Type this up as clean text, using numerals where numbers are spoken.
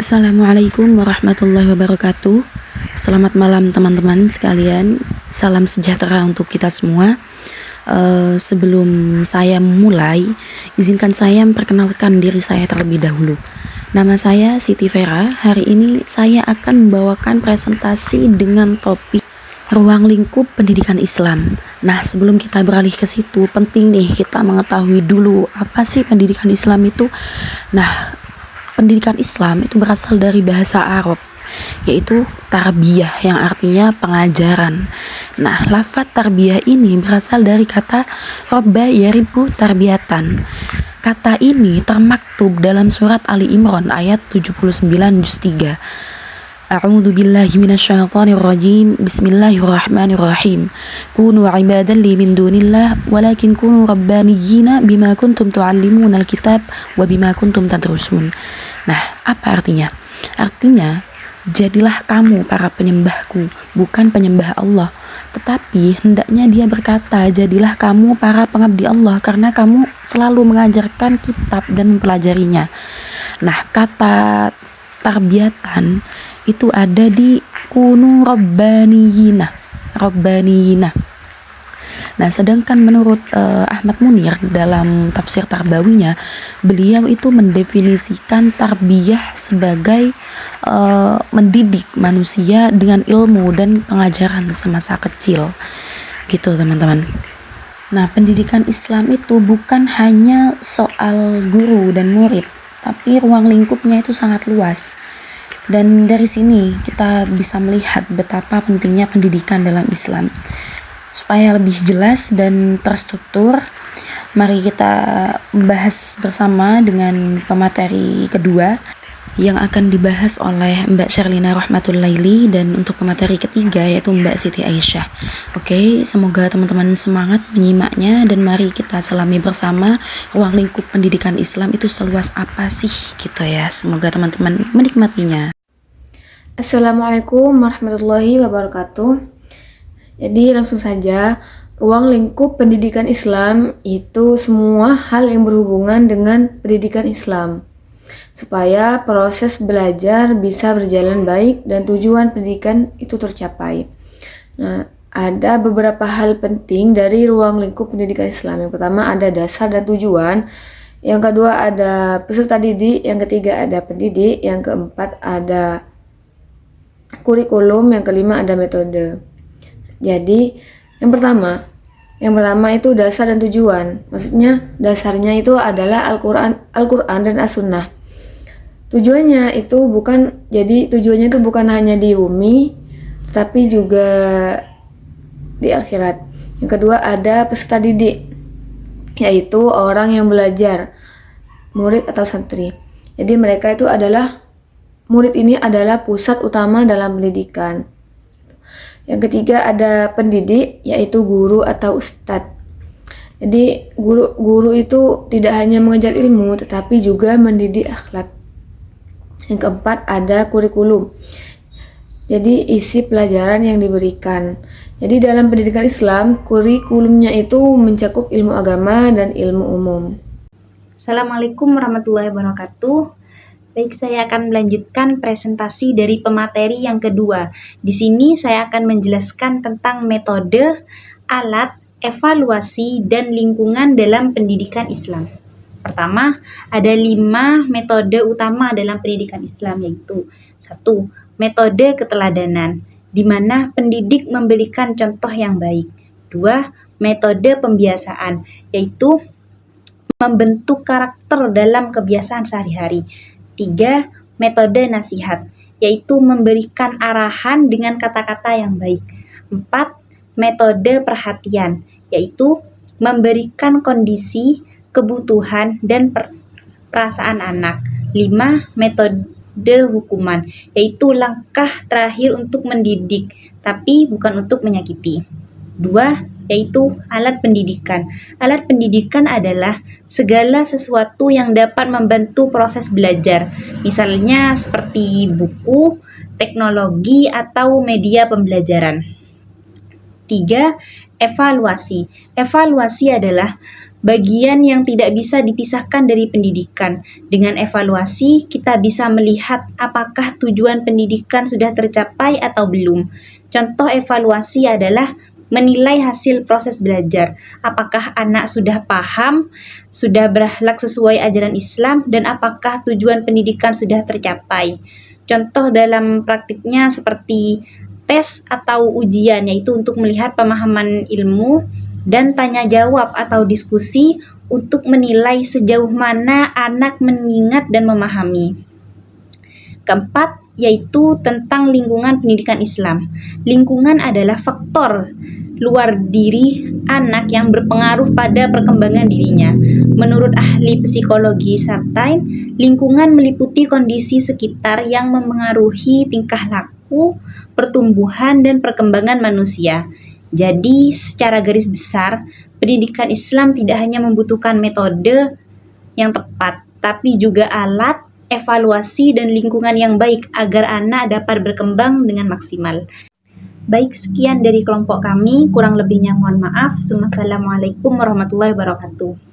Assalamualaikum warahmatullahi wabarakatuh. Selamat malam teman-teman sekalian. Salam sejahtera untuk kita semua. Sebelum saya mulai, izinkan saya memperkenalkan diri saya terlebih dahulu. Nama saya Siti Vera. Hari ini saya akan membawakan presentasi dengan topik ruang lingkup pendidikan Islam. Nah, sebelum kita beralih ke situ, penting nih kita mengetahui dulu apa sih pendidikan Islam itu. Nah, pendidikan Islam itu berasal dari bahasa Arab, yaitu tarbiyah yang artinya pengajaran. Nah, lafaz tarbiyah ini berasal dari kata robba yaribu tarbiyatan. Kata ini termaktub dalam surat Ali Imran ayat 79 juz 3. A'udzu billahi minasyaitonir rajim. Bismillahirrahmanirrahim. Kunu ibadan li min dunillah walakin kunu rabbaniyina bima kuntum tuallimunal kitab wa bima kuntum tadrusun. Nah, apa artinya? Artinya, jadilah kamu para penyembahku, bukan penyembah Allah. Tetapi hendaknya dia berkata, jadilah kamu para pengabdi Allah karena kamu selalu mengajarkan kitab dan mempelajarinya. Nah, kata tarbiyatan itu ada di kunu rabbaniyina. Nah, sedangkan menurut Ahmad Munir dalam tafsir tarbawinya, beliau itu mendefinisikan tarbiyah sebagai mendidik manusia dengan ilmu dan pengajaran semasa kecil. Gitu, teman-teman. Nah, pendidikan Islam itu bukan hanya soal guru dan murid, tapi ruang lingkupnya itu sangat luas. Dan dari sini kita bisa melihat betapa pentingnya pendidikan dalam Islam. Supaya lebih jelas dan terstruktur, mari kita bahas bersama dengan pemateri kedua yang akan dibahas oleh Mbak Sherlina Rahmatullaili, dan untuk pemateri ketiga yaitu Mbak Siti Aisyah. Oke, semoga teman-teman semangat menyimaknya dan mari kita selami bersama ruang lingkup pendidikan Islam itu seluas apa sih gitu ya. Semoga teman-teman menikmatinya. Assalamualaikum warahmatullahi wabarakatuh. Jadi langsung saja, ruang lingkup pendidikan Islam itu semua hal yang berhubungan dengan pendidikan Islam, supaya proses belajar bisa berjalan baik dan tujuan pendidikan itu tercapai. Nah, ada beberapa hal penting dari ruang lingkup pendidikan Islam. Yang pertama ada dasar dan tujuan, yang kedua ada peserta didik, yang ketiga ada pendidik, yang keempat ada kurikulum, yang kelima ada metode. Jadi yang pertama itu dasar dan tujuan. Maksudnya dasarnya itu adalah Al-Quran dan As-Sunnah. Tujuannya itu bukan hanya di bumi, tetapi juga di akhirat. Yang kedua ada peserta didik, yaitu orang yang belajar, murid atau santri. Jadi murid ini adalah pusat utama dalam pendidikan. Yang ketiga ada pendidik, yaitu guru atau ustadz. Jadi guru itu tidak hanya mengajar ilmu, tetapi juga mendidik akhlak. Yang keempat ada kurikulum. Jadi isi pelajaran yang diberikan. Jadi dalam pendidikan Islam, kurikulumnya itu mencakup ilmu agama dan ilmu umum. Assalamualaikum warahmatullahi wabarakatuh. Baik, saya akan melanjutkan presentasi dari pemateri yang kedua. Di sini saya akan menjelaskan tentang metode, alat, evaluasi, dan lingkungan dalam pendidikan Islam. Pertama, ada 5 metode utama dalam pendidikan Islam, yaitu 1. Metode keteladanan, di mana pendidik memberikan contoh yang baik. 2. Metode pembiasaan, yaitu membentuk karakter dalam kebiasaan sehari-hari. 3. Metode nasihat, yaitu memberikan arahan dengan kata-kata yang baik. 4. Metode perhatian, yaitu memberikan kondisi, kebutuhan, dan perasaan anak. 5. Metode hukuman, yaitu langkah terakhir untuk mendidik, tapi bukan untuk menyakiti. 2. Yaitu alat pendidikan. Alat pendidikan adalah segala sesuatu yang dapat membantu proses belajar, misalnya seperti buku, teknologi, atau media pembelajaran. 3. Evaluasi. Evaluasi adalah bagian yang tidak bisa dipisahkan dari pendidikan. Dengan evaluasi, kita bisa melihat apakah tujuan pendidikan sudah tercapai atau belum. Contoh evaluasi adalah menilai hasil proses belajar. Apakah anak sudah paham, sudah berakhlak sesuai ajaran Islam, dan apakah tujuan pendidikan sudah tercapai. Contoh dalam praktiknya seperti tes atau ujian, yaitu untuk melihat pemahaman ilmu, dan tanya jawab atau diskusi untuk menilai sejauh mana anak mengingat dan memahami. Keempat, yaitu tentang lingkungan pendidikan Islam. Lingkungan adalah faktor luar diri anak yang berpengaruh pada perkembangan dirinya. Menurut ahli psikologi Sartain, lingkungan meliputi kondisi sekitar yang memengaruhi tingkah laku, pertumbuhan, dan perkembangan manusia. Jadi, secara garis besar, pendidikan Islam tidak hanya membutuhkan metode yang tepat, tapi juga alat, evaluasi, dan lingkungan yang baik agar anak dapat berkembang dengan maksimal. Baik, sekian dari kelompok kami. Kurang lebihnya mohon maaf. Wassalamualaikum warahmatullahi wabarakatuh.